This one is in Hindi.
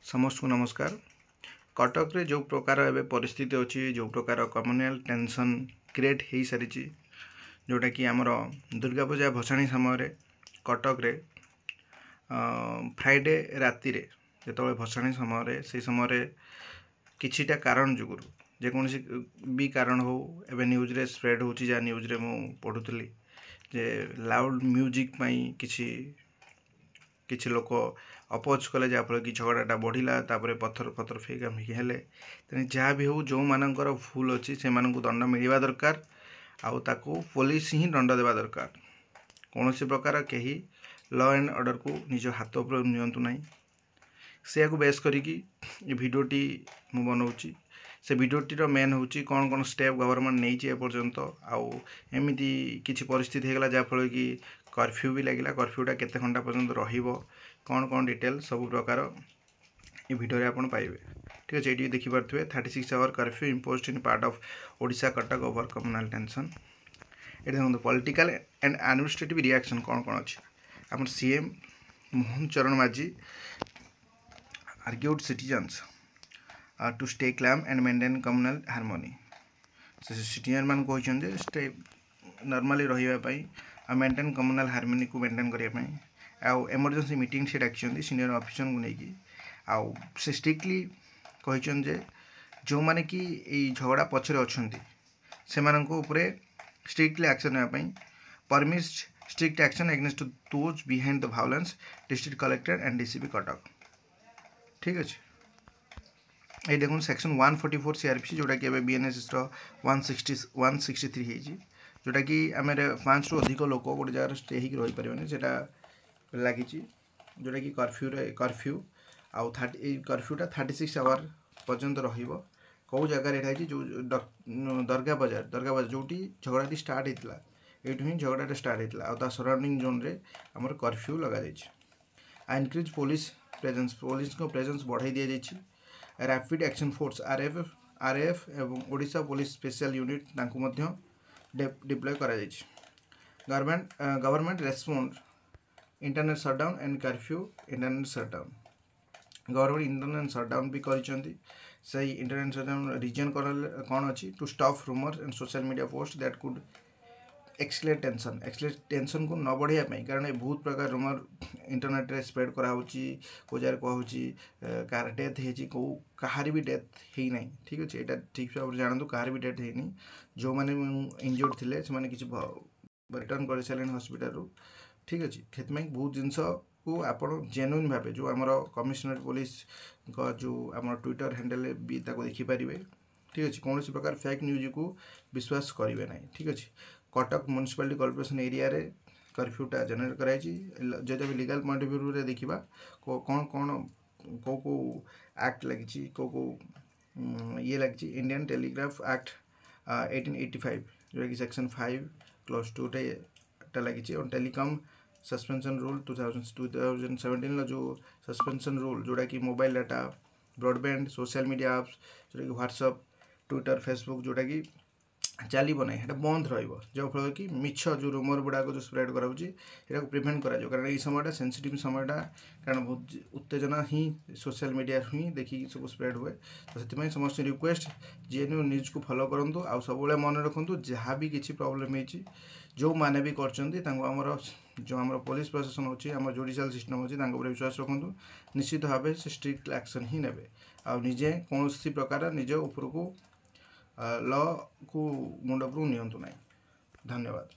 समस्त को नमस्कार। कटक रे जो प्रकार एवं परिस्थिति अच्छी जो प्रकार कम्युनाल टेंशन क्रिएट हो सारी जोटा कि आमर दुर्गा पूजा भसाणी समय कटक रे फ्राइडे राति जो भसाणी समय से समय किछिटा कारण जुगुरु जेकोसी भी कारण हो एवं न्यूज रे स्प्रेड हो न्यूज रे मु पढ़ुली जे लाउड म्यूजिक किछि लोक अपोज कले जहाँफल कि झगड़ाटा बढ़ला पत्थर पत्थर फेका फेकी हेले तेणु जहाँ भी हो जो मानकर भूल अच्छी से दंड मिलवा दरकार आउ ताकू पुलिस ही दंड देवा दरकार। कौन सी प्रकार कहीं लॉ एंड ऑर्डर को निज हाथ पर नियंतु नहीं से बेस करिकी भिडियोटी मु बनाऊँगी से भिडियोटीर मेन हूँ कौन कौन स्टेप गवर्नमेंट नहीं एपर्यंत आउ एमती किसी परिस्थिति होगा जहाँफल कि कर्फ्यू भी लगे कर्फ्यूटा केते घंटा पर्यंत रहिबो कौन कौन डिटेल सब प्रकार ये वीडियो आपन पाइबे। ठीक है ये देखि पारथुए 36 hour curfew imposed in part of Odisha Cuttack over communal tension. ये देखो पॉलिटिकल एंड एडमिनिस्ट्रेटिव रिएक्शन कौन कौन अच्छी आम CM Mohan Charan Majhi urged citizens to stay calm and maintain communal harmony. Citizen मान कहते स्टे नॉर्मली रही मेंटेन कम्युनाल हार्मोनी को मेंटेन करने आउ एमरजेंसी मीटिंग से डाक सीनियर ऑफिसर को लेकिन आउ से स्ट्रिक्टली कहते जो मैंने कि झगड़ा पछरे अच्छा से स्ट्रिक्टली एक्शन नापी permit strict action against those behind the violence district collector and DCP Cuttack. ठीक अच्छे ये देखो सेक्शन 144 सीआरपीसी जोटा कि बीएनएस 163 जोटा कि आम 5 रु अधिक लोक गोटे जगह स्टे हो रही पारे लगी जोटा कि कर्फ्यू आउ कर्फ्यूटा 36 आवर पर्यंत रो जगार जो दरगाह बाजार जो झगड़ा स्टार्ट होता है ही झगड़ा स्टार्ट होता है सराउंडिंग जोन रे आमर कर्फ्यू लगा इनक्रीज पुलिस प्रेजेंस बढ़ाई दि जाइए रैपिड एक्शन फोर्स आरएफ एवं Odisha police special unit deploy करा government respond internet shutdown and curfew internet shutdown government internet shutdown भी करिसेंती से इंटरनेट शटडाउन रीजन कौन अच्छी to stop rumour and social media post that could escalate tension को न बढ़ाई कारण ये बहुत प्रकार रूमर इंटरनेट रे स्प्रेड कराऊँ को जगह कहूँ कार डेथ हो कहार भी डेथ है ना। ठीक अच्छे यहाँ ठीक भाव जानतु कहार भी डेथ है जो मैंने इंजर्ड थे से किसी रिटर्न कर सारे हस्पिटाल। ठीक अच्छे से बहुत जिनस को आप जेन्युइन भाव जो आम कमिशनरेट पुलिस जो आम ट्विटर हैंडल भी देखिपारे। ठीक अच्छे कौन प्रकार फेक न्यूज को विश्वास करेंगे ना। ठीक अच्छे कटक म्युनिसिपालिटी कॉर्पोरेशन एरिया रे कर्फ्यूटा जनरेट कराई जब भी लीगल पॉइंट ऑफ व्यू रे देखा कौन कौन को एक्ट लगी को ये लगी इंडियन टेलीग्राफ एक्ट 1885 जो कि सेक्शन 5 क्लॉज 2 लगी और टेलीकॉम सस्पेंशन रूल 2017 जो सस्पेंशन रूल जोटा कि mobile data broadband social media apps जोटा कि व्हाट्सएप ट्विटर फेसबुक जोटा कि चलो ना ये बंद रफल कि मिछ जो रूमर गुड़ाक जो स्प्रेड कराऊँ प्रिभेन्ट कर कारण ये समय सेंसिटिव समयटा कारण बहुत उत्तेजना ही सोशल मीडिया ही देखिए सब स्प्रेड हुए तो से समस्त रिक्वेस्ट जेन्युइन न्यूज को फॉलो करूँ आउ सब मन रखु जहाँ भी किसी प्रॉब्लम होती जो मैंने भी कर जो आम पुलिस प्रशासन अच्छी आम जुडिशियल सिस्टम अच्छी विश्वास रखु निश्चित भाव से स्ट्रिक्ट एक्शन ही ने निजे कौन प्रकार निज उपरकू लॉ को मुंड उपरू नियंतु नहीं। धन्यवाद।